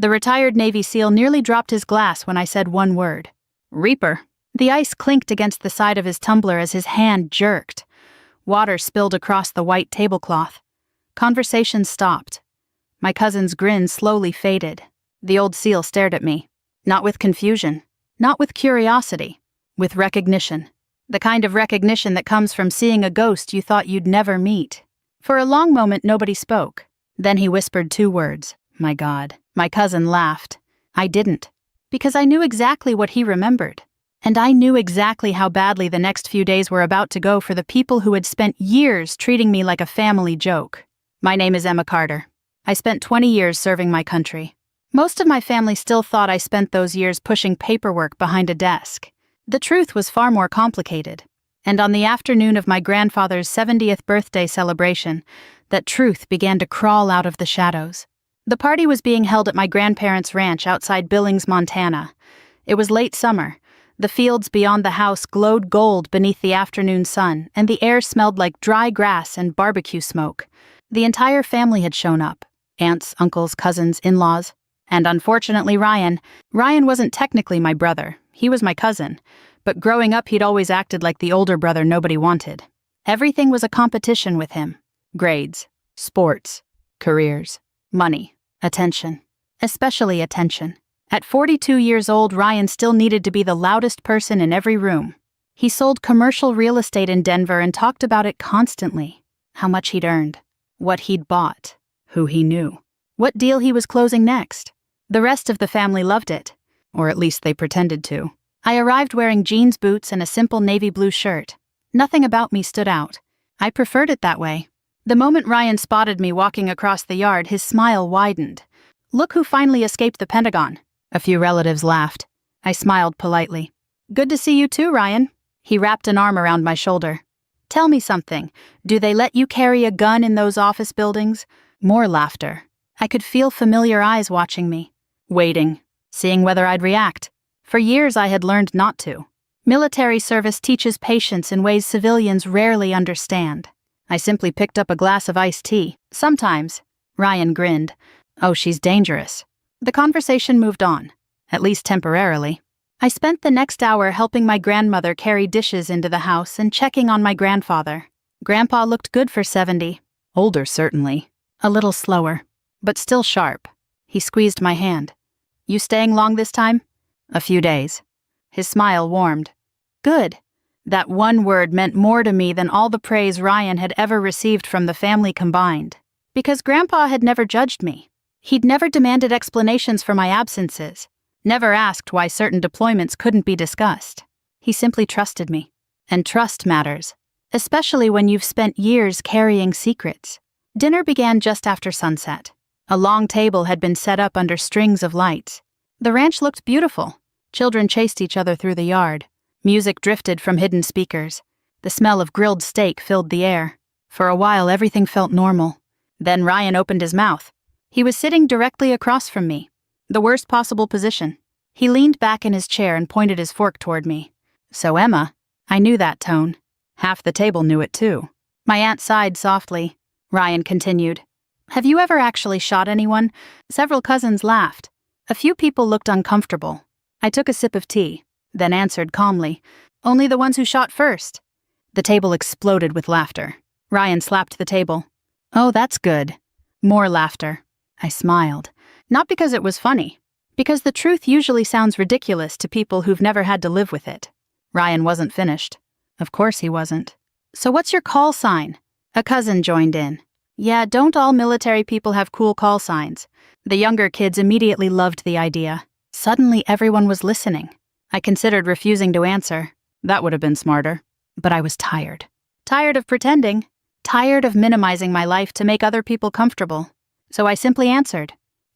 The retired Navy SEAL nearly dropped his glass when I said one word. Reaper. The ice clinked against the side of his tumbler as his hand jerked. Water spilled across the white tablecloth. Conversation stopped. My cousin's grin slowly faded. The old SEAL stared at me. Not with confusion. Not with curiosity. With recognition. The kind of recognition that comes from seeing a ghost you thought you'd never meet. For a long moment nobody spoke. Then he whispered 2 words. My God. My cousin laughed. I didn't. Because I knew exactly what he remembered. And I knew exactly how badly the next few days were about to go for the people who had spent years treating me like a family joke. My name is Emma Carter. I spent 20 years serving my country. Most of my family still thought I spent those years pushing paperwork behind a desk. The truth was far more complicated. And on the afternoon of my grandfather's 70th birthday celebration, that truth began to crawl out of the shadows. The party was being held at my grandparents' ranch outside Billings, Montana. It was late summer. The fields beyond the house glowed gold beneath the afternoon sun, and the air smelled like dry grass and barbecue smoke. The entire family had shown up. Aunts, uncles, cousins, in-laws. And unfortunately Ryan wasn't technically my brother. He was my cousin. But growing up he'd always acted like the older brother nobody wanted. Everything was a competition with him. Grades, sports, careers, money, attention. Especially attention. At 42 years old, Ryan still needed to be the loudest person in every room. He sold commercial real estate in Denver and talked about it constantly. How much he'd earned. What he'd bought. Who he knew. What deal he was closing next. The rest of the family loved it. Or at least they pretended to. I arrived wearing jeans boots and a simple navy blue shirt. Nothing about me stood out. I preferred it that way. The moment Ryan spotted me walking across the yard, his smile widened. Look who finally escaped the Pentagon. A few relatives laughed. I smiled politely. Good to see you too, Ryan. He wrapped an arm around my shoulder. Tell me something. Do they let you carry a gun in those office buildings? More laughter. I could feel familiar eyes watching me. Waiting. Seeing whether I'd react. For years I had learned not to. Military service teaches patience in ways civilians rarely understand. I simply picked up a glass of iced tea. Sometimes. Ryan grinned. Oh, she's dangerous. The conversation moved on, at least temporarily. I spent the next hour helping my grandmother carry dishes into the house and checking on my grandfather. Grandpa looked good for 70. Older, certainly. A little slower, but still sharp. He squeezed my hand. You staying long this time? A few days. His smile warmed. Good. That one word meant more to me than all the praise Ryan had ever received from the family combined. Because Grandpa had never judged me. He'd never demanded explanations for my absences, never asked why certain deployments couldn't be discussed. He simply trusted me. And trust matters, especially when you've spent years carrying secrets. Dinner began just after sunset. A long table had been set up under strings of lights. The ranch looked beautiful. Children chased each other through the yard. Music drifted from hidden speakers. The smell of grilled steak filled the air. For a while everything felt normal. Then Ryan opened his mouth. He was sitting directly across from me, the worst possible position. He leaned back in his chair and pointed his fork toward me. So Emma, I knew that tone. Half the table knew it too. My aunt sighed softly. Ryan continued. Have you ever actually shot anyone? Several cousins laughed. A few people looked uncomfortable. I took a sip of tea, then answered calmly. Only the ones who shot first. The table exploded with laughter. Ryan slapped the table. Oh, that's good. More laughter. I smiled. Not because it was funny. Because the truth usually sounds ridiculous to people who've never had to live with it. Ryan wasn't finished. Of course he wasn't. So what's your call sign? A cousin joined in. Yeah, don't all military people have cool call signs? The younger kids immediately loved the idea. Suddenly everyone was listening. I considered refusing to answer. That would have been smarter. But I was tired. Tired of pretending. Tired of minimizing my life to make other people comfortable. So I simply answered.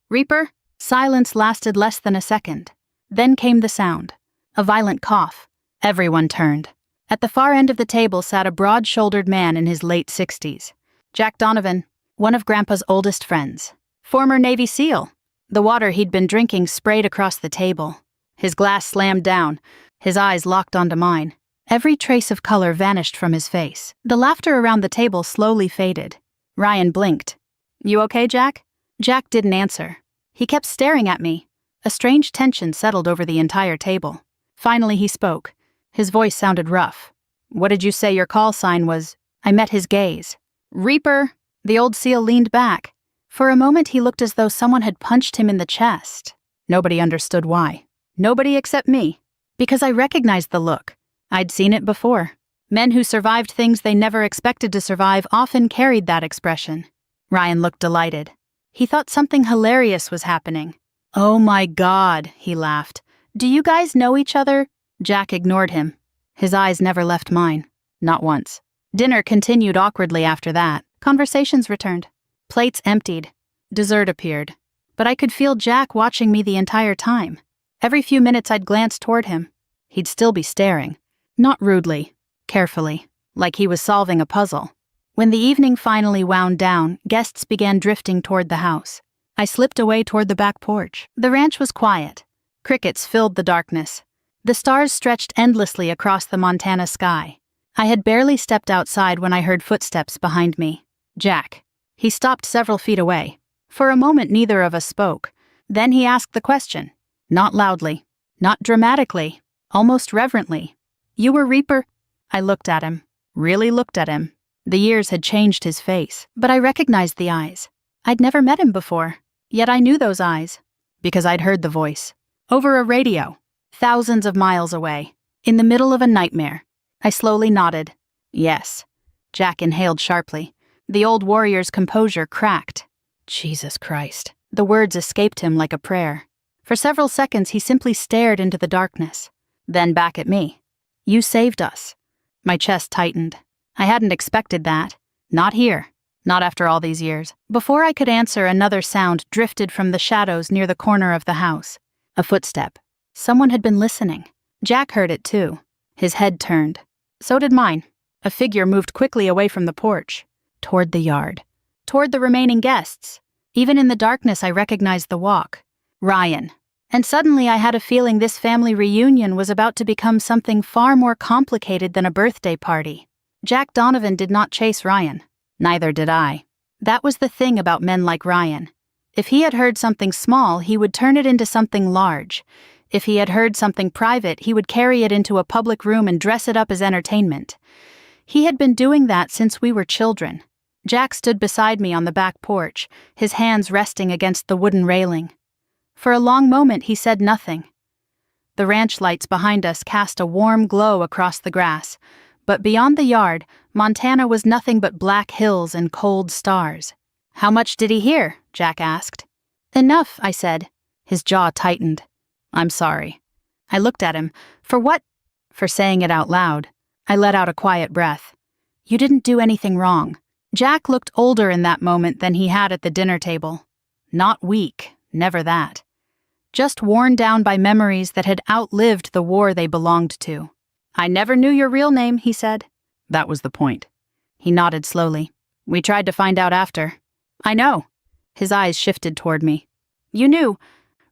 Reaper? Silence lasted less than a second. Then came the sound. A violent cough. Everyone turned. At the far end of the table sat a broad-shouldered man in his late 60s. Jack Donovan, one of Grandpa's oldest friends. Former Navy SEAL. The water he'd been drinking sprayed across the table. His glass slammed down. His eyes locked onto mine. Every trace of color vanished from his face. The laughter around the table slowly faded. Ryan blinked. You okay, Jack? Jack didn't answer. He kept staring at me. A strange tension settled over the entire table. Finally he spoke. His voice sounded rough. "What did you say your call sign was?" I met his gaze. "Reaper." The old seal leaned back. For a moment he looked as though someone had punched him in the chest. Nobody understood why. Nobody except me. Because I recognized the look. I'd seen it before. Men who survived things they never expected to survive often carried that expression. Ryan looked delighted. He thought something hilarious was happening. "Oh my God," he laughed. "Do you guys know each other?" Jack ignored him. His eyes never left mine. Not once. Dinner continued awkwardly after that. Conversations returned. Plates emptied. Dessert appeared. But I could feel Jack watching me the entire time. Every few minutes I'd glance toward him. He'd still be staring. Not rudely. Carefully. Like he was solving a puzzle. When the evening finally wound down, guests began drifting toward the house. I slipped away toward the back porch. The ranch was quiet. Crickets filled the darkness. The stars stretched endlessly across the Montana sky. I had barely stepped outside when I heard footsteps behind me. Jack. He stopped several feet away. For a moment neither of us spoke. Then he asked the question. Not loudly. Not dramatically. Almost reverently. "You were Reaper?" I looked at him. Really looked at him. The years had changed his face, but I recognized the eyes. I'd never met him before, yet I knew those eyes. Because I'd heard the voice. Over a radio. Thousands of miles away. In the middle of a nightmare. I slowly nodded. Yes. Jack inhaled sharply. The old warrior's composure cracked. Jesus Christ. The words escaped him like a prayer. For several seconds he simply stared into the darkness. Then back at me. "You saved us." My chest tightened. I hadn't expected that. Not here. Not after all these years. Before I could answer, another sound drifted from the shadows near the corner of the house. A footstep. Someone had been listening. Jack heard it too. His head turned. So did mine. A figure moved quickly away from the porch. Toward the yard. Toward the remaining guests. Even in the darkness I recognized the walk. Ryan. And suddenly I had a feeling this family reunion was about to become something far more complicated than a birthday party. Jack Donovan did not chase Ryan. Neither did I. That was the thing about men like Ryan. If he had heard something small, he would turn it into something large. If he had heard something private, he would carry it into a public room and dress it up as entertainment. He had been doing that since we were children. Jack stood beside me on the back porch, his hands resting against the wooden railing. For a long moment he said nothing. The ranch lights behind us cast a warm glow across the grass, but beyond the yard, Montana was nothing but black hills and cold stars. "How much did he hear?" Jack asked. "Enough," I said. His jaw tightened. "I'm sorry." I looked at him. For what? For saying it out loud. I let out a quiet breath. "You didn't do anything wrong." Jack looked older in that moment than he had at the dinner table. Not weak, never that. Just worn down by memories that had outlived the war they belonged to. "I never knew your real name," he said. "That was the point." He nodded slowly. "We tried to find out after." "I know." His eyes shifted toward me. "You knew."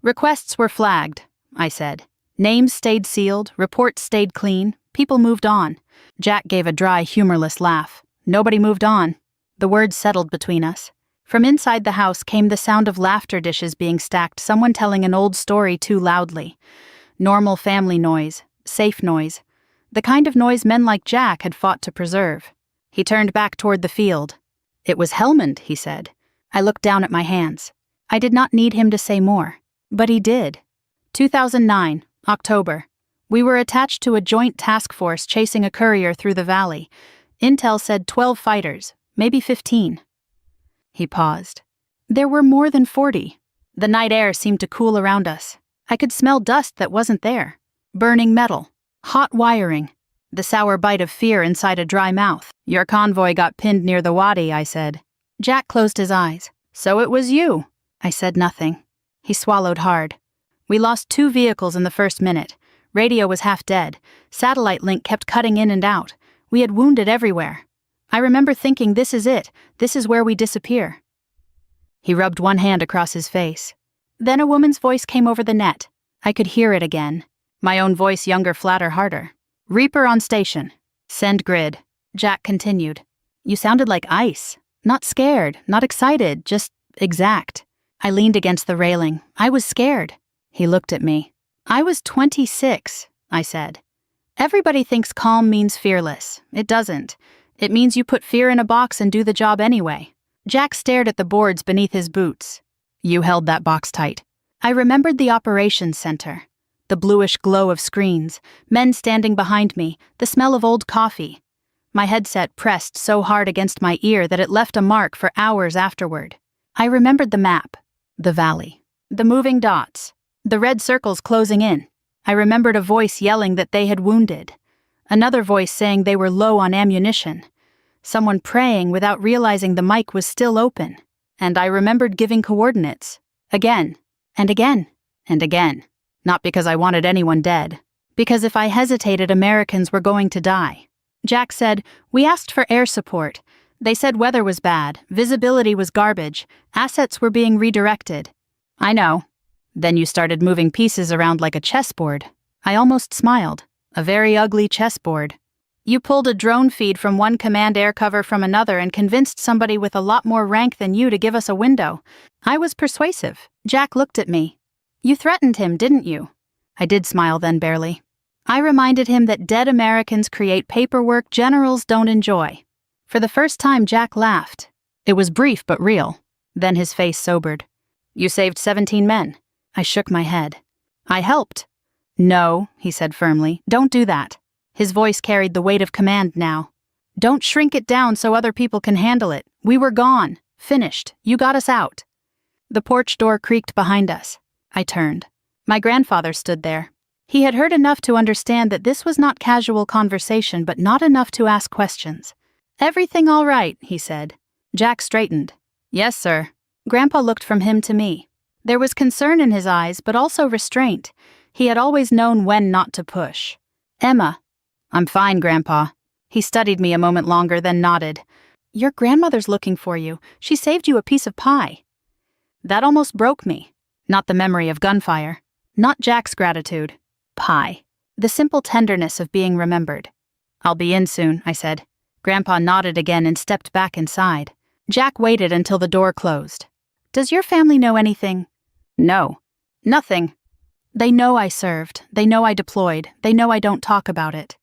"Requests were flagged," I said. "Names stayed sealed, reports stayed clean, people moved on." Jack gave a dry, humorless laugh. "Nobody moved on." The words settled between us. From inside the house came the sound of laughter dishes being stacked, someone telling an old story too loudly. Normal family noise, safe noise. The kind of noise men like Jack had fought to preserve. He turned back toward the field. "It was Helmand," he said. I looked down at my hands. I did not need him to say more. But he did. 2009, October. We were attached to a joint task force chasing a courier through the valley. Intel said 12 fighters, maybe 15. He paused. There were more than 40. The night air seemed to cool around us. I could smell dust that wasn't there. Burning metal. Hot wiring. The sour bite of fear inside a dry mouth. "Your convoy got pinned near the wadi," I said. Jack closed his eyes. "So it was you." I said nothing. He swallowed hard. "We lost 2 vehicles in the first minute. Radio was half dead. Satellite link kept cutting in and out. We had wounded everywhere. I remember thinking, this is it. This is where we disappear." He rubbed one hand across his face. Then a woman's voice came over the net. I could hear it again. My own voice, younger, flatter, harder. "Reaper on station. Send grid." Jack continued. "You sounded like ice. Not scared, not excited, just exact. I leaned against the railing. I was scared. He looked at me. I was 26, I said. Everybody thinks calm means fearless. It doesn't. It means you put fear in a box and do the job anyway. Jack stared at the boards beneath his boots. You held that box tight. I remembered the operations center. The bluish glow of screens, men standing behind me, the smell of old coffee. My headset pressed so hard against my ear that it left a mark for hours afterward. I remembered the map, the valley, the moving dots, the red circles closing in. I remembered a voice yelling that they had wounded. Another voice saying they were low on ammunition. Someone praying without realizing the mic was still open. And I remembered giving coordinates. Again, and again, and again. Not because I wanted anyone dead. Because if I hesitated, Americans were going to die. Jack said, "We asked for air support. They said weather was bad, visibility was garbage, assets were being redirected." I know. Then you started moving pieces around like a chessboard. I almost smiled. A very ugly chessboard. You pulled a drone feed from one command air cover from another and convinced somebody with a lot more rank than you to give us a window. I was persuasive. Jack looked at me. You threatened him, didn't you? I did smile then, barely. I reminded him that dead Americans create paperwork generals don't enjoy. For the first time, Jack laughed. It was brief but real. Then his face sobered. You saved 17 men. I shook my head. I helped. No, he said firmly, don't do that. His voice carried the weight of command now. Don't shrink it down so other people can handle it. We were gone. Finished. You got us out. The porch door creaked behind us. I turned. My grandfather stood there. He had heard enough to understand that this was not casual conversation, but not enough to ask questions. Everything all right, he said. Jack straightened. Yes, sir. Grandpa looked from him to me. There was concern in his eyes, but also restraint. He had always known when not to push. Emma. I'm fine, Grandpa. He studied me a moment longer, then nodded. Your grandmother's looking for you. She saved you a piece of pie. That almost broke me. Not the memory of gunfire. Not Jack's gratitude. Pie. The simple tenderness of being remembered. I'll be in soon, I said. Grandpa nodded again and stepped back inside. Jack waited until the door closed. Does your family know anything? No. Nothing. They know I served. They know I deployed. They know I don't talk about it.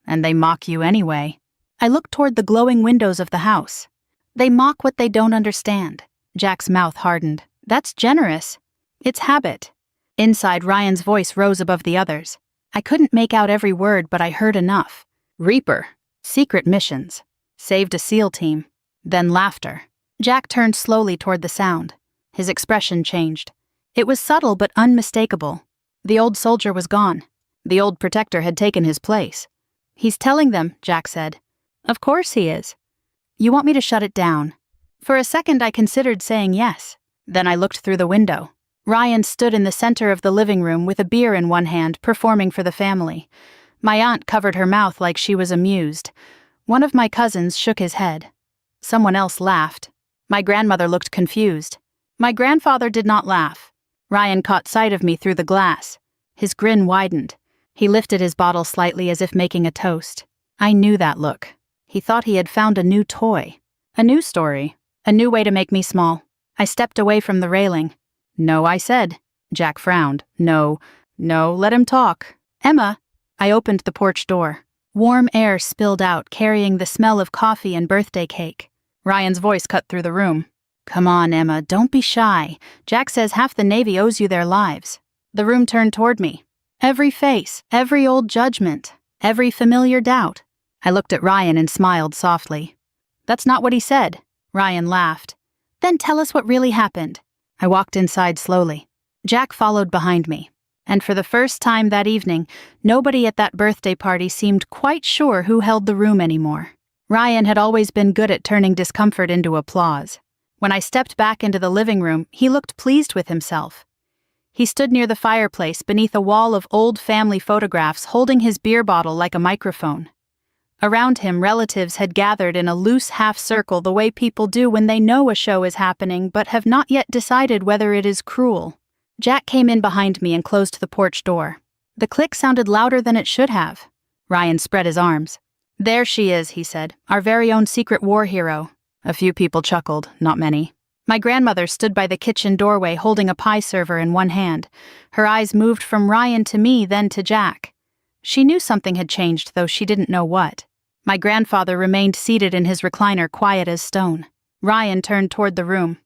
And they mock you anyway. I looked toward the glowing windows of the house. They mock what they don't understand. Jack's mouth hardened. That's generous. It's habit. Inside, Ryan's voice rose above the others. I couldn't make out every word, but I heard enough. Reaper. Secret missions. Saved a SEAL team. Then laughter. Jack turned slowly toward the sound. His expression changed. It was subtle but unmistakable. The old soldier was gone. The old protector had taken his place. He's telling them, Jack said. Of course he is. You want me to shut it down? For a second I considered saying yes. Then I looked through the window. Ryan stood in the center of the living room with a beer in one hand, performing for the family. My aunt covered her mouth like she was amused. One of my cousins shook his head. Someone else laughed. My grandmother looked confused. My grandfather did not laugh. Ryan caught sight of me through the glass. His grin widened. He lifted his bottle slightly as if making a toast. I knew that look. He thought he had found a new toy. A new story. A new way to make me small. I stepped away from the railing. No, I said. Jack frowned. No, let him talk. Emma. I opened the porch door. Warm air spilled out, carrying the smell of coffee and birthday cake. Ryan's voice cut through the room. Come on, Emma, don't be shy. Jack says half the Navy owes you their lives. The room turned toward me. Every face, every old judgment, every familiar doubt. I looked at Ryan and smiled softly. That's not what he said. Ryan laughed. Then tell us what really happened. I walked inside slowly. Jack followed behind me. And for the first time that evening, nobody at that birthday party seemed quite sure who held the room anymore. Ryan had always been good at turning discomfort into applause. When I stepped back into the living room, he looked pleased with himself. He stood near the fireplace beneath a wall of old family photographs, holding his beer bottle like a microphone. Around him, relatives had gathered in a loose half-circle the way people do when they know a show is happening but have not yet decided whether it is cruel. Jack came in behind me and closed the porch door. The click sounded louder than it should have. Ryan spread his arms. There she is, he said, our very own secret war hero. A few people chuckled, not many. My grandmother stood by the kitchen doorway holding a pie server in one hand. Her eyes moved from Ryan to me, then to Jack. She knew something had changed, though she didn't know what. My grandfather remained seated in his recliner, quiet as stone. Ryan turned toward the room.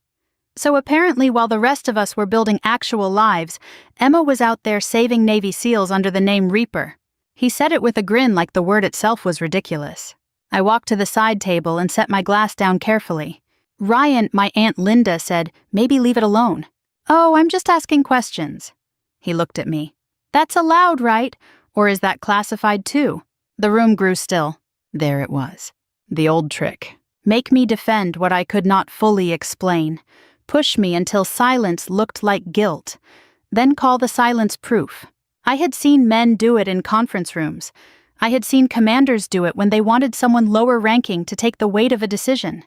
So apparently, while the rest of us were building actual lives, Emma was out there saving Navy SEALs under the name Reaper. He said it with a grin, like the word itself was ridiculous. I walked to the side table and set my glass down carefully. Ryan, my Aunt Linda, said, "Maybe leave it alone." "Oh, I'm just asking questions." He looked at me. "That's allowed, right? Or is that classified too?" The room grew still. There it was. The old trick. Make me defend what I could not fully explain. Push me until silence looked like guilt. Then call the silence proof. I had seen men do it in conference rooms. I had seen commanders do it when they wanted someone lower ranking to take the weight of a decision.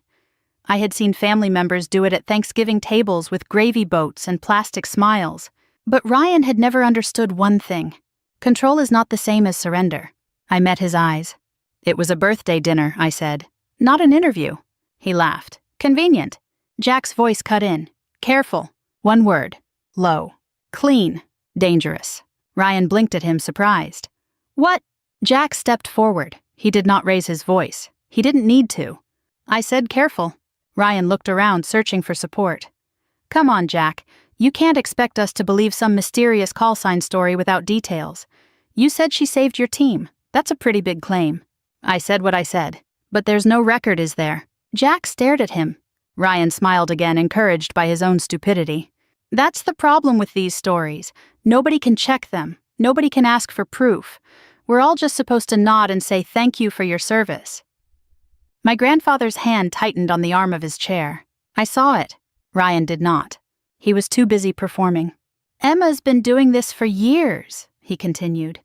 I had seen family members do it at Thanksgiving tables with gravy boats and plastic smiles. But Ryan had never understood one thing. Control is not the same as surrender. I met his eyes. "It was a birthday dinner," I said. "Not an interview." He laughed. "Convenient." Jack's voice cut in. "Careful." One word. Low. "Clean." "Dangerous." Ryan blinked at him, surprised. "What?" Jack stepped forward. He did not raise his voice. He didn't need to. I said, "Careful." Ryan looked around, searching for support. "Come on, Jack. You can't expect us to believe some mysterious call sign story without details. You said she saved your team. That's a pretty big claim." I said what I said. "But there's no record, is there?" Jack stared at him. Ryan smiled again, encouraged by his own stupidity. "That's the problem with these stories. Nobody can check them. Nobody can ask for proof. We're all just supposed to nod and say thank you for your service." My grandfather's hand tightened on the arm of his chair. I saw it. Ryan did not. He was too busy performing. "Emma's been doing this for years," he continued.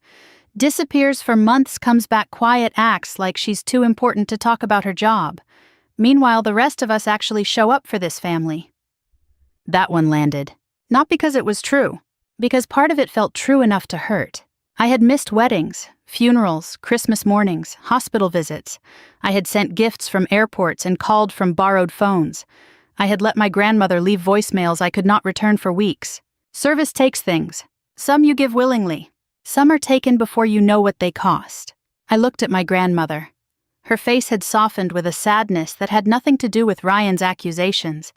"Disappears for months, comes back quiet, acts like she's too important to talk about her job. Meanwhile, the rest of us actually show up for this family." That one landed. Not because it was true, because part of it felt true enough to hurt. I had missed weddings, funerals, Christmas mornings, hospital visits. I had sent gifts from airports and called from borrowed phones. I had let my grandmother leave voicemails I could not return for weeks. Service takes things. Some you give willingly. Some are taken before you know what they cost. I looked at my grandmother. Her face had softened with a sadness that had nothing to do with Ryan's accusations,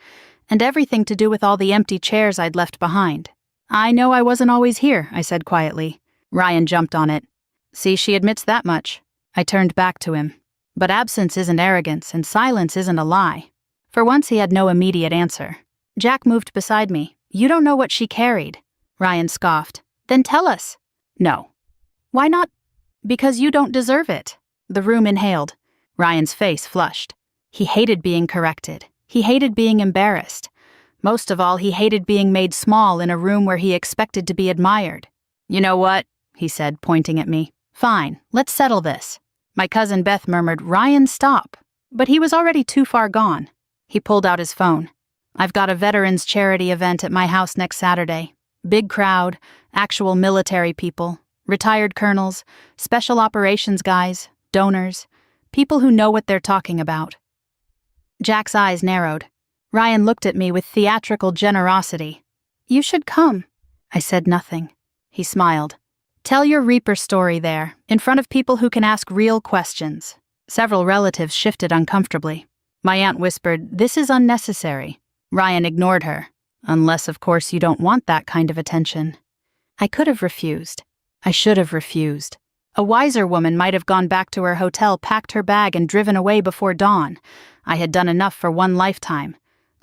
and everything to do with all the empty chairs I'd left behind. "I know I wasn't always here," I said quietly. Ryan jumped on it. "See, she admits that much." I turned back to him. But absence isn't arrogance, and silence isn't a lie. For once he had no immediate answer. Jack moved beside me. "You don't know what she carried." Ryan scoffed. "Then tell us." "No." "Why not?" "Because you don't deserve it." The room inhaled. Ryan's face flushed. He hated being corrected. He hated being embarrassed. Most of all, he hated being made small in a room where he expected to be admired. "You know what?" he said, pointing at me. "Fine, let's settle this." My cousin Beth murmured, "Ryan, stop." But he was already too far gone. He pulled out his phone. "I've got a veterans charity event at my house next Saturday. Big crowd, actual military people, retired colonels, special operations guys, donors, people who know what they're talking about." Jack's eyes narrowed. Ryan looked at me with theatrical generosity. "You should come." I said nothing. He smiled. "Tell your Reaper story there, in front of people who can ask real questions." Several relatives shifted uncomfortably. My aunt whispered, "This is unnecessary." Ryan ignored her. "Unless, of course, you don't want that kind of attention." I could have refused. I should have refused. A wiser woman might have gone back to her hotel, packed her bag, and driven away before dawn. I had done enough for one lifetime.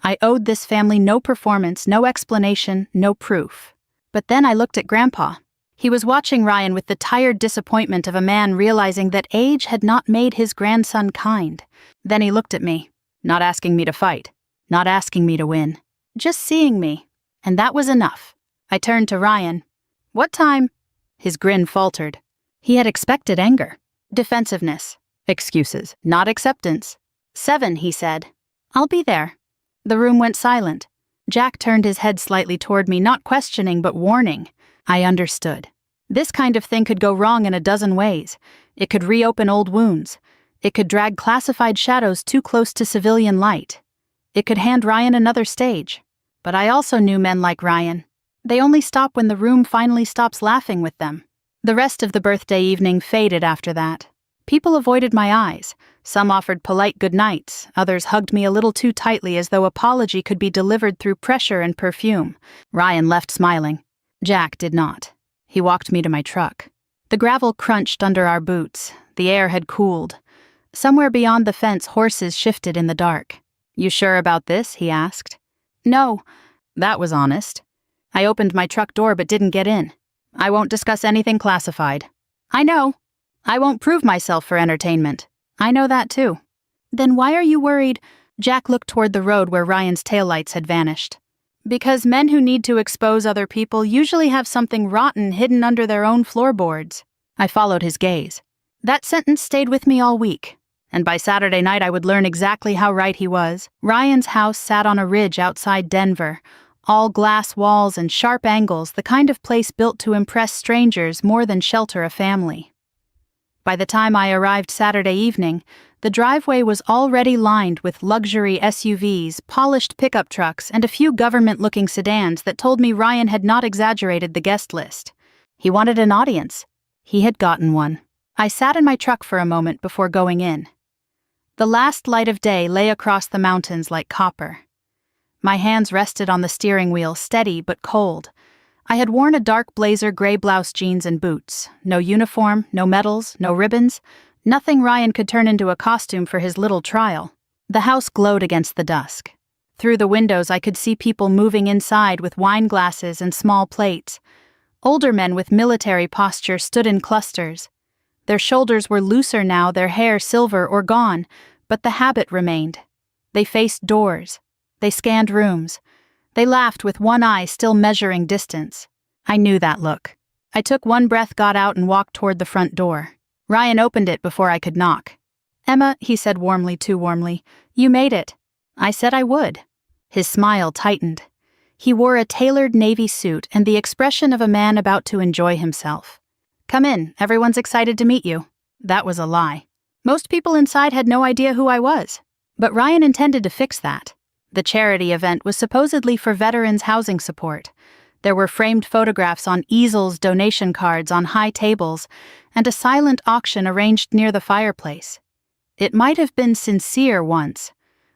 I owed this family no performance, no explanation, no proof. But then I looked at Grandpa. He was watching Ryan with the tired disappointment of a man realizing that age had not made his grandson kind. Then he looked at me, not asking me to fight, not asking me to win, just seeing me. And that was enough. I turned to Ryan. "What time?" His grin faltered. He had expected anger, defensiveness, excuses, not acceptance. 7, he said. "I'll be there." The room went silent. Jack turned his head slightly toward me, not questioning but warning. I understood. This kind of thing could go wrong in a dozen ways. It could reopen old wounds. It could drag classified shadows too close to civilian light. It could hand Ryan another stage. But I also knew men like Ryan. They only stop when the room finally stops laughing with them. The rest of the birthday evening faded after that. People avoided my eyes. Some offered polite goodnights, others hugged me a little too tightly as though apology could be delivered through pressure and perfume. Ryan left smiling. Jack did not. He walked me to my truck. The gravel crunched under our boots. The air had cooled. Somewhere beyond the fence, horses shifted in the dark. "You sure about this?" he asked. "No." That was honest. I opened my truck door but didn't get in. "I won't discuss anything classified." "I know." "I won't prove myself for entertainment." "I know that too." "Then why are you worried?" Jack looked toward the road where Ryan's taillights had vanished. "Because men who need to expose other people usually have something rotten hidden under their own floorboards." I followed his gaze. That sentence stayed with me all week, and by Saturday night I would learn exactly how right he was. Ryan's house sat on a ridge outside Denver, all glass walls and sharp angles, the kind of place built to impress strangers more than shelter a family. By the time I arrived Saturday evening, the driveway was already lined with luxury SUVs, polished pickup trucks, and a few government-looking sedans that told me Ryan had not exaggerated the guest list. He wanted an audience. He had gotten one. I sat in my truck for a moment before going in. The last light of day lay across the mountains like copper. My hands rested on the steering wheel, steady but cold. I had worn a dark blazer, gray blouse, jeans, and boots. No uniform, no medals, no ribbons. Nothing Ryan could turn into a costume for his little trial. The house glowed against the dusk. Through the windows I could see people moving inside with wine glasses and small plates. Older men with military posture stood in clusters. Their shoulders were looser now, their hair silver or gone, but the habit remained. They faced doors. They scanned rooms. They laughed with one eye still measuring distance. I knew that look. I took one breath, got out, and walked toward the front door. Ryan opened it before I could knock. "Emma," he said warmly, too warmly, "you made it." I said I would. His smile tightened. He wore a tailored navy suit and the expression of a man about to enjoy himself. "Come in, everyone's excited to meet you." That was a lie. Most people inside had no idea who I was. But Ryan intended to fix that. The charity event was supposedly for veterans' housing support. There were framed photographs on easels, donation cards on high tables, and a silent auction arranged near the fireplace. It might have been sincere once,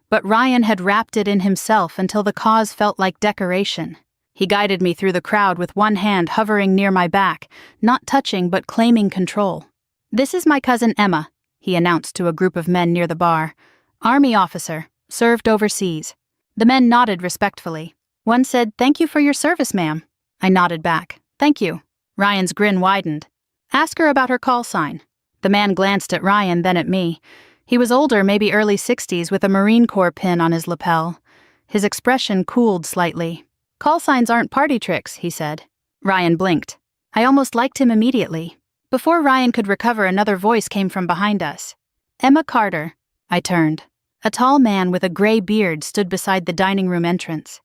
but Ryan had wrapped it in himself until the cause felt like decoration. He guided me through the crowd with one hand hovering near my back, not touching but claiming control. "This is my cousin Emma," he announced to a group of men near the bar. "Army officer, served overseas." The men nodded respectfully. One said, "Thank you for your service, ma'am." I nodded back. "Thank you." Ryan's grin widened. "Ask her about her call sign." The man glanced at Ryan, then at me. He was older, maybe early 60s, with a Marine Corps pin on his lapel. His expression cooled slightly. "Call signs aren't party tricks," he said. Ryan blinked. I almost liked him immediately. Before Ryan could recover, another voice came from behind us. "Emma Carter." I turned. A tall man with a gray beard stood beside the dining room entrance.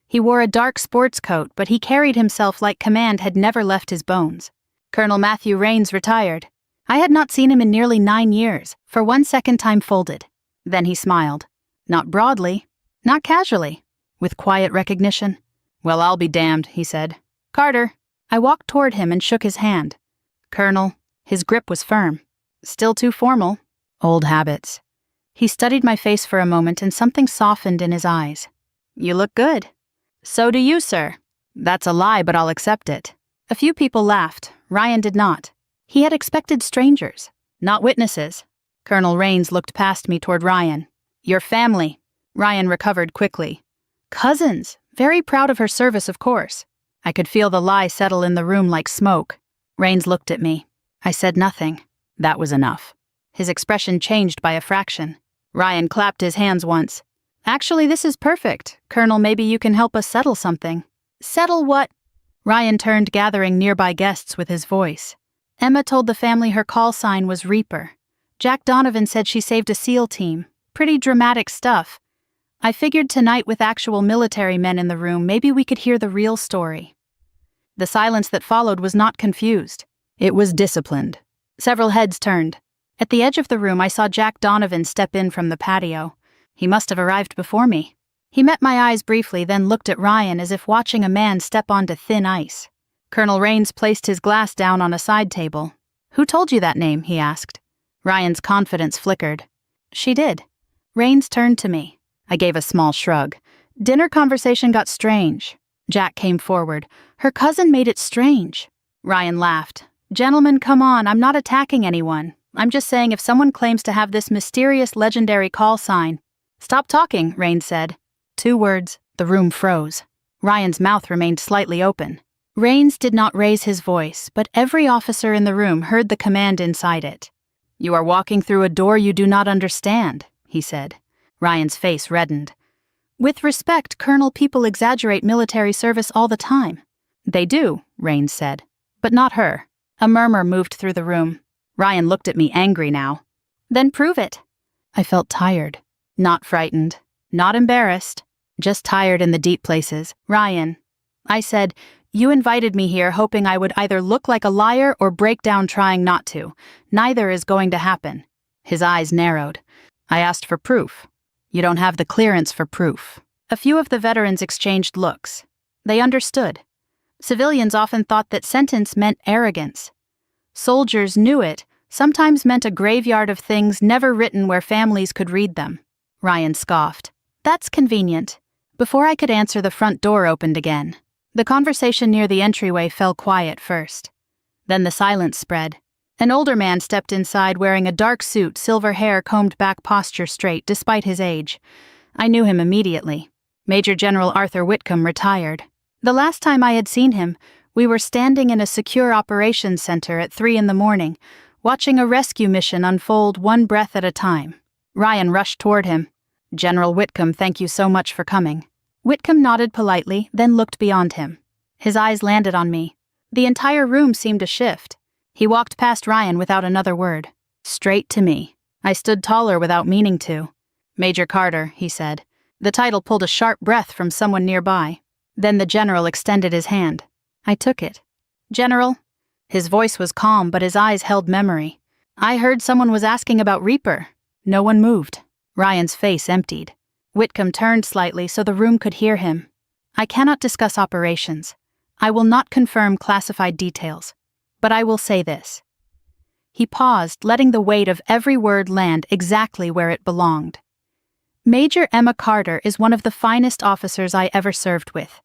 He wore a dark sports coat, but he carried himself like command had never left his bones. "Colonel Matthew Rains, retired." I had not seen him in nearly 9 years. For one second, time folded. Then he smiled. Not broadly, not casually, with quiet recognition. "Well, I'll be damned," he said. "Carter." I walked toward him and shook his hand. "Colonel." His grip was firm. Still too formal. Old habits. He studied my face for a moment and something softened in his eyes. "You look good." "So do you, sir." "That's a lie, but I'll accept it." A few people laughed. Ryan did not. He had expected strangers, not witnesses. Colonel Rains looked past me toward Ryan. "Your family." Ryan recovered quickly. "Cousins. Very proud of her service, of course." I could feel the lie settle in the room like smoke. Rains looked at me. I said nothing. That was enough. His expression changed by a fraction. Ryan clapped his hands once. "Actually, this is perfect. Colonel, maybe you can help us settle something." "Settle what?" Ryan turned, gathering nearby guests with his voice. "Emma told the family her call sign was Reaper. Jack Donovan said she saved a SEAL team. Pretty dramatic stuff. I figured tonight with actual military men in the room, maybe we could hear the real story." The silence that followed was not confused. It was disciplined. Several heads turned. At the edge of the room, I saw Jack Donovan step in from the patio. He must have arrived before me. He met my eyes briefly, then looked at Ryan as if watching a man step onto thin ice. Colonel Rains placed his glass down on a side table. "Who told you that name?" he asked. Ryan's confidence flickered. "She did." Rains turned to me. I gave a small shrug. Dinner conversation got strange. Jack came forward. "Her cousin made it strange." Ryan laughed. "Gentlemen, come on, I'm not attacking anyone. I'm just saying if someone claims to have this mysterious legendary call sign—" "Stop talking," Rains said. 2 words. The room froze. Ryan's mouth remained slightly open. Rains did not raise his voice, but every officer in the room heard the command inside it. "You are walking through a door you do not understand," he said. Ryan's face reddened. "With respect, Colonel, people exaggerate military service all the time." "They do," Rains said. "But not her." A murmur moved through the room. Ryan looked at me angry now. "Then prove it." I felt tired. Not frightened. Not embarrassed. Just tired in the deep places. "Ryan," I said, "you invited me here hoping I would either look like a liar or break down trying not to. Neither is going to happen." His eyes narrowed. "I asked for proof. You don't have the clearance for proof." A few of the veterans exchanged looks. They understood. Civilians often thought that sentence meant arrogance. Soldiers knew it sometimes meant a graveyard of things never written where families could read them. Ryan scoffed. "That's convenient." Before I could answer, the front door opened again. The conversation near the entryway fell quiet first. Then the silence spread. An older man stepped inside wearing a dark suit, silver hair combed back, posture straight despite his age. I knew him immediately. Major General Arthur Whitcomb, retired. The last time I had seen him, we were standing in a secure operations center at 3 a.m, watching a rescue mission unfold one breath at a time. Ryan rushed toward him. "General Whitcomb, thank you so much for coming." Whitcomb nodded politely, then looked beyond him. His eyes landed on me. The entire room seemed to shift. He walked past Ryan without another word. Straight to me. I stood taller without meaning to. "Major Carter," he said. The title pulled a sharp breath from someone nearby. Then the general extended his hand. I took it. "General." His voice was calm, but his eyes held memory. "I heard someone was asking about Reaper." No one moved. Ryan's face emptied. Whitcomb turned slightly so the room could hear him. "I cannot discuss operations. I will not confirm classified details. But I will say this." He paused, letting the weight of every word land exactly where it belonged. "Major Emma Carter is one of the finest officers I ever served with.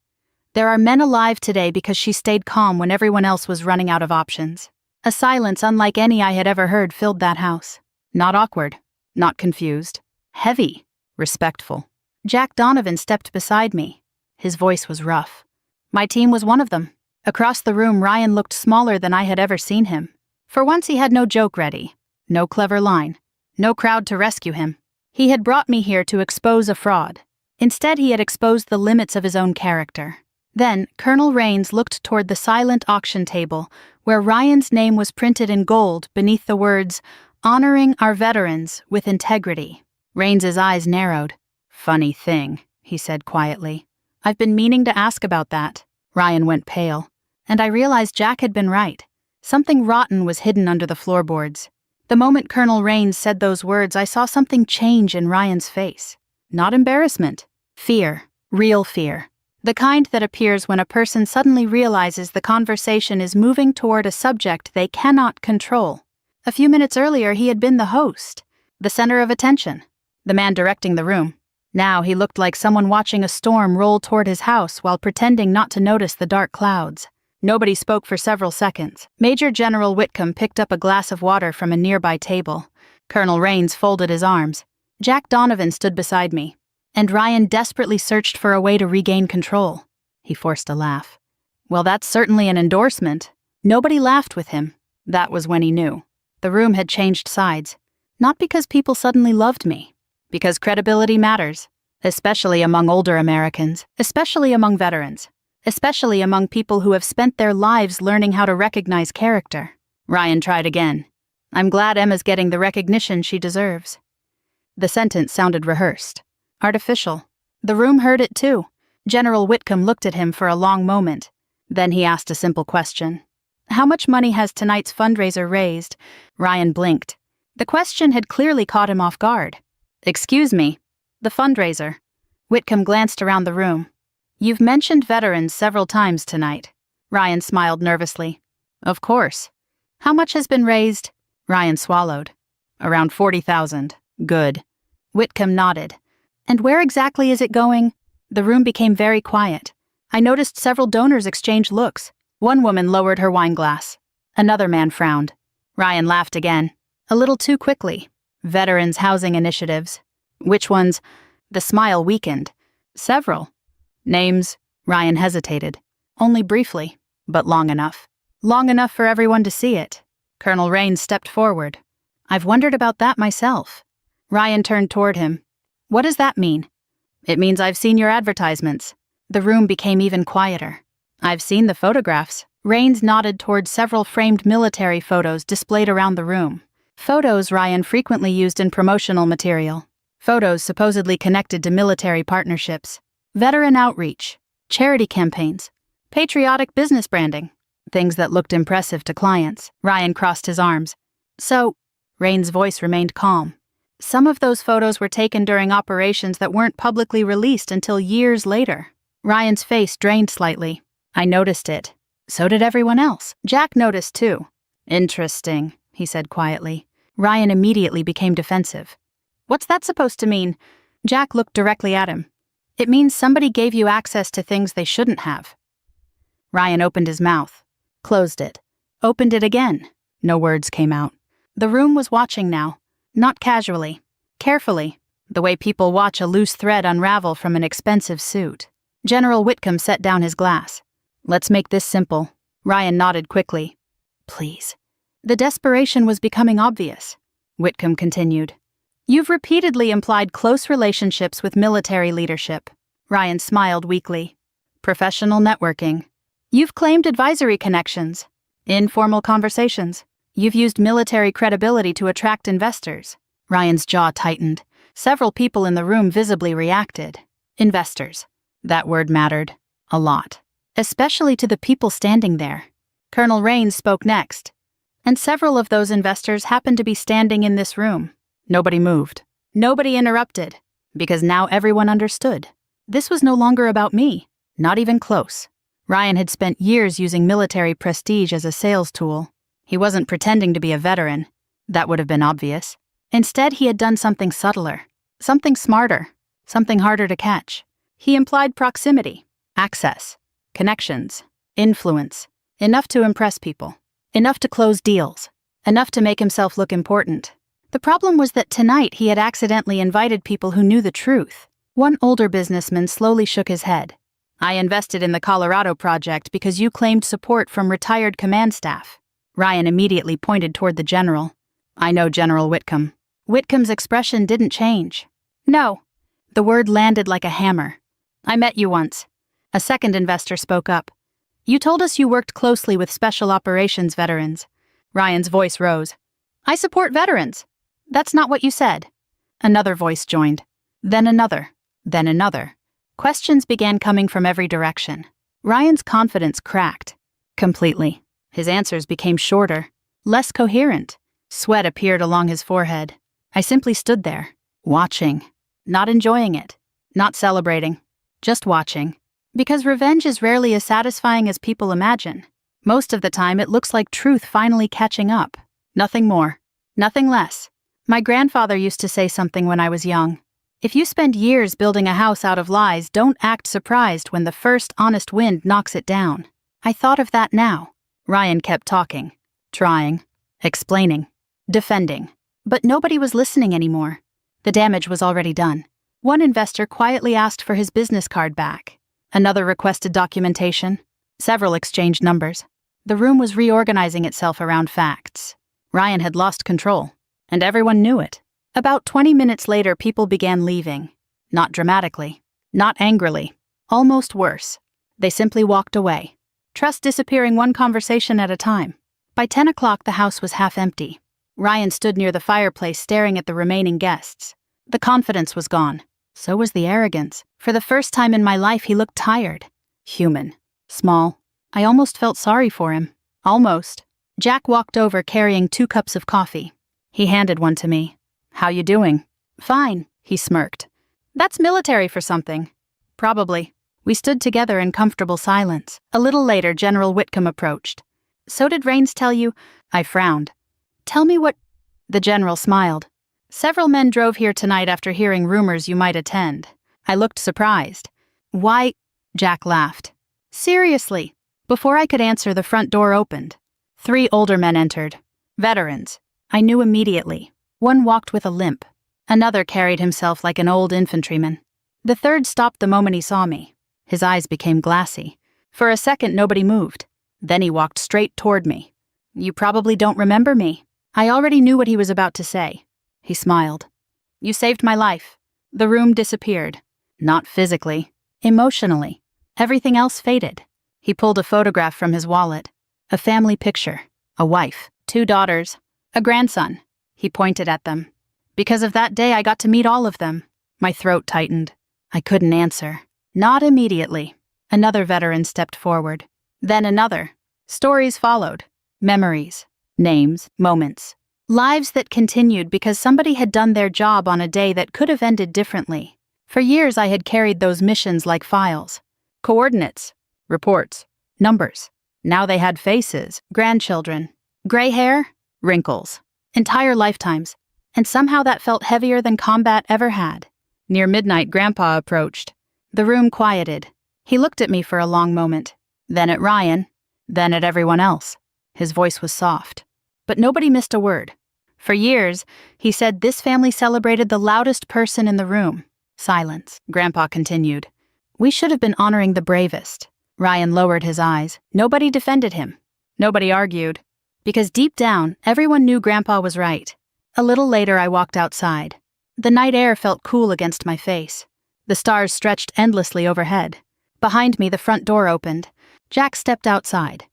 There are men alive today because she stayed calm when everyone else was running out of options." A silence unlike any I had ever heard filled that house. Not awkward. Not confused. Heavy. Respectful. Jack Donovan stepped beside me. His voice was rough. My team was one of them. Across the room, Ryan looked smaller than I had ever seen him. For once he had no joke ready. No clever line. No crowd to rescue him. He had brought me here to expose a fraud. Instead, he had exposed the limits of his own character. Then, Colonel Rains looked toward the silent auction table, where Ryan's name was printed in gold beneath the words, "Honoring our veterans with integrity." Rains's eyes narrowed. "Funny thing," he said quietly. "I've been meaning to ask about that." Ryan went pale, and I realized Jack had been right. Something rotten was hidden under the floorboards. The moment Colonel Rains said those words, I saw something change in Ryan's face. Not embarrassment. Fear. Real fear. The kind that appears when a person suddenly realizes the conversation is moving toward a subject they cannot control. A few minutes earlier, he had been the host, the center of attention, the man directing the room. Now he looked like someone watching a storm roll toward his house while pretending not to notice the dark clouds. Nobody spoke for several seconds. Major General Whitcomb picked up a glass of water from a nearby table. Colonel Rains folded his arms. Jack Donovan stood beside me, and Ryan desperately searched for a way to regain control. He forced a laugh. "Well, that's certainly an endorsement." Nobody laughed with him. That was when he knew. The room had changed sides. Not because people suddenly loved me. Because credibility matters. Especially among older Americans. Especially among veterans. Especially among people who have spent their lives learning how to recognize character. Ryan tried again. "I'm glad Emma's getting the recognition she deserves." The sentence sounded rehearsed. Artificial. The room heard it too. General Whitcomb looked at him for a long moment. Then he asked a simple question. "How much money has tonight's fundraiser raised?" Ryan blinked. The question had clearly caught him off guard. "Excuse me." The fundraiser. Whitcomb glanced around the room. You've mentioned veterans several times tonight. Ryan smiled nervously. Of course. How much has been raised? Ryan swallowed. Around 40,000. Good. Whitcomb nodded. And where exactly is it going? The room became very quiet. I noticed several donors exchange looks. One woman lowered her wine glass. Another man frowned. Ryan laughed again. A little too quickly. Veterans housing initiatives. Which ones? The smile weakened. Several. Names? Ryan hesitated. Only briefly, but long enough. Long enough for everyone to see it. Colonel Raines stepped forward. I've wondered about that myself. Ryan turned toward him. What does that mean? It means I've seen your advertisements. The room became even quieter. I've seen the photographs. Raines nodded toward several framed military photos displayed around the room. Photos Ryan frequently used in promotional material. Photos supposedly connected to military partnerships, veteran outreach, charity campaigns, patriotic business branding, things that looked impressive to clients. Ryan crossed his arms. So, Raines' voice remained calm. Some of those photos were taken during operations that weren't publicly released until years later. Ryan's face drained slightly. I noticed it. So did everyone else. Jack noticed too. Interesting, he said quietly. Ryan immediately became defensive. What's that supposed to mean? Jack looked directly at him. It means somebody gave you access to things they shouldn't have. Ryan opened his mouth, closed it, opened it again. No words came out. The room was watching now, not casually, carefully, the way people watch a loose thread unravel from an expensive suit. General Whitcomb set down his glass. Let's make this simple. Ryan nodded quickly. Please. The desperation was becoming obvious. Whitcomb continued. You've repeatedly implied close relationships with military leadership. Ryan smiled weakly. Professional networking. You've claimed advisory connections. Informal conversations. You've used military credibility to attract investors. Ryan's jaw tightened. Several people in the room visibly reacted. Investors. That word mattered. A lot. Especially to the people standing there. Colonel Raines spoke next. And several of those investors happened to be standing in this room. Nobody moved. Nobody interrupted. Because now everyone understood. This was no longer about me. Not even close. Ryan had spent years using military prestige as a sales tool. He wasn't pretending to be a veteran. That would have been obvious. Instead, he had done something subtler. Something smarter. Something harder to catch. He implied proximity. Access. Connections. Influence. Enough to impress people. Enough to close deals. Enough to make himself look important. The problem was that tonight he had accidentally invited people who knew the truth. One older businessman slowly shook his head. I invested in the Colorado project because you claimed support from retired command staff. Ryan immediately pointed toward the general. I know General Whitcomb. Whitcomb's expression didn't change. No. The word landed like a hammer. I met you once. A second investor spoke up. You told us you worked closely with special operations veterans. Ryan's voice rose. I support veterans. That's not what you said. Another voice joined. Then another. Then another. Questions began coming from every direction. Ryan's confidence cracked. Completely. His answers became shorter, less coherent. Sweat appeared along his forehead. I simply stood there, watching. Not enjoying it. Not celebrating. Just watching. Because revenge is rarely as satisfying as people imagine. Most of the time it looks like truth finally catching up. Nothing more. Nothing less. My grandfather used to say something when I was young. If you spend years building a house out of lies, don't act surprised when the first honest wind knocks it down. I thought of that now. Ryan kept talking, trying, explaining, defending. But nobody was listening anymore. The damage was already done. One investor quietly asked for his business card back. Another requested documentation. Several exchanged numbers. The room was reorganizing itself around facts. Ryan had lost control. And everyone knew it. About 20 minutes later, people began leaving. Not dramatically. Not angrily. Almost worse. They simply walked away. Trust disappearing one conversation at a time. By 10 o'clock, the house was half empty. Ryan stood near the fireplace staring at the remaining guests. The confidence was gone. So was the arrogance. For the first time in my life, he looked tired. Human. Small. I almost felt sorry for him. Almost. Jack walked over carrying 2 cups of coffee. He handed one to me. How you doing? Fine, he smirked. That's military for something. Probably. We stood together in comfortable silence. A little later, General Whitcomb approached. So did Rains tell you? I frowned. Tell me what... The general smiled. Several men drove here tonight after hearing rumors you might attend. I looked surprised. Why? Jack laughed. Seriously. Before I could answer, the front door opened. 3 older men entered. Veterans. I knew immediately. One walked with a limp. Another carried himself like an old infantryman. The third stopped the moment he saw me. His eyes became glassy. For a second, nobody moved. Then he walked straight toward me. You probably don't remember me. I already knew what he was about to say. He smiled. You saved my life. The room disappeared. Not physically. Emotionally. Everything else faded. He pulled a photograph from his wallet. A family picture. A wife. 2 daughters. A grandson. He pointed at them. Because of that day, I got to meet all of them. My throat tightened. I couldn't answer. Not immediately. Another veteran stepped forward. Then another. Stories followed. Memories. Names. Moments. Lives that continued because somebody had done their job on a day that could have ended differently. For years I had carried those missions like files. Coordinates. Reports. Numbers. Now they had faces. Grandchildren. Gray hair. Wrinkles. Entire lifetimes. And somehow that felt heavier than combat ever had. Near midnight, Grandpa approached. The room quieted. He looked at me for a long moment. Then at Ryan. Then at everyone else. His voice was soft. But nobody missed a word. For years, he said this family celebrated the loudest person in the room. Silence. Grandpa continued. We should have been honoring the bravest. Ryan lowered his eyes. Nobody defended him. Nobody argued. Because deep down, everyone knew Grandpa was right. A little later, I walked outside. The night air felt cool against my face. The stars stretched endlessly overhead. Behind me, the front door opened. Jack stepped outside.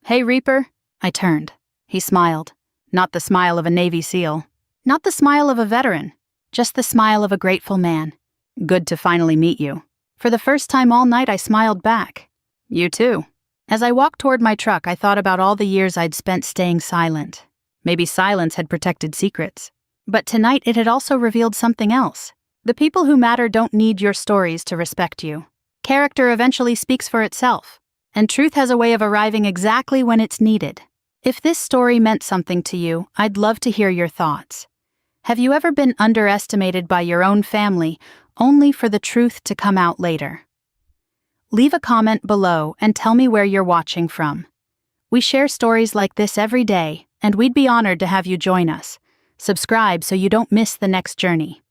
Hey, Reaper. I turned. He smiled. Not the smile of a Navy SEAL. Not the smile of a veteran. Just the smile of a grateful man. Good to finally meet you. For the first time all night, I smiled back. You too. As I walked toward my truck, I thought about all the years I'd spent staying silent. Maybe silence had protected secrets. But tonight it had also revealed something else. The people who matter don't need your stories to respect you. Character eventually speaks for itself. And truth has a way of arriving exactly when it's needed. If this story meant something to you, I'd love to hear your thoughts. Have you ever been underestimated by your own family only for the truth to come out later? Leave a comment below and tell me where you're watching from. We share stories like this every day, and we'd be honored to have you join us. Subscribe so you don't miss the next journey.